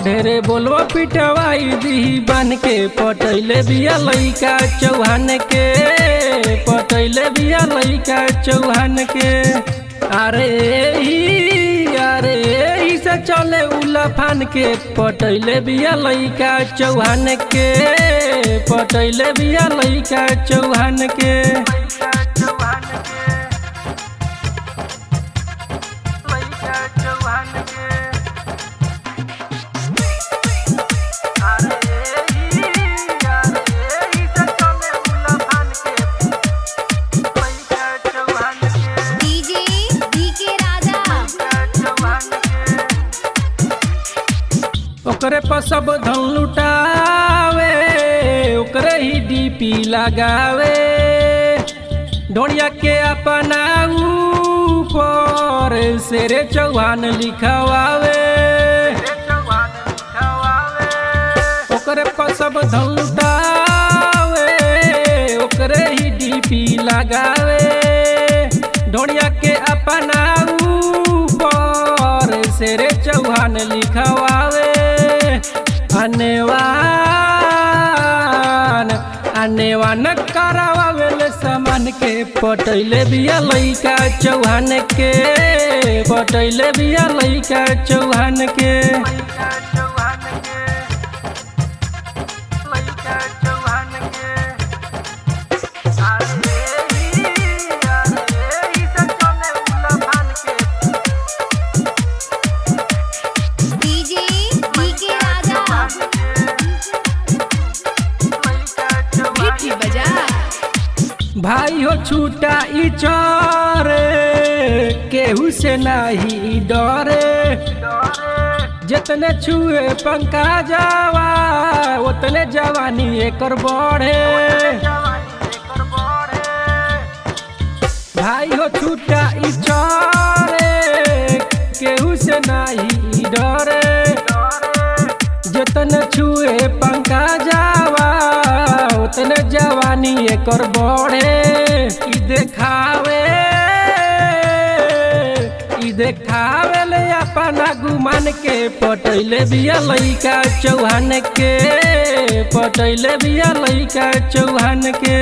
ढेरे बोलबा पिटवाई दी बन के पटैले बिया लइका चौहान के पटैले बिया लइका चौहान के। अरे से चले उलफान के पटैले बिया लइका चौहान के पटैले बिया लइका चौहान के। ओकरे पर सब धन लुटावे ओकरे ही डीपी लगावे ढोड़िया के अपना ऊपर शेरे चौहान लिखवावे। ओकरे पर सब धन लुटावे ओकरे ही डीपी लगावे ढोड़िया के अपना ऊपर शेरे चौहान लिखवावे। अनेवान करावेले सामान के पटैले बिया लइका चौहान के पटैले बिया लइका चौहान के। भाई हो छूटा ई चोरे केहू से नहीं डरे जितने छुए पंखा जावा उतने जवानी एकर बढ़े। भाई हो छूटा ई चोरे केहू से नहीं डरे जितने छुए पंखा जावा उतने जवानी एकर बढ़े। ई देखावे ले अपना गुमान के पटैले बिया लइका चौहान के पटैले बिया लइका चौहान के।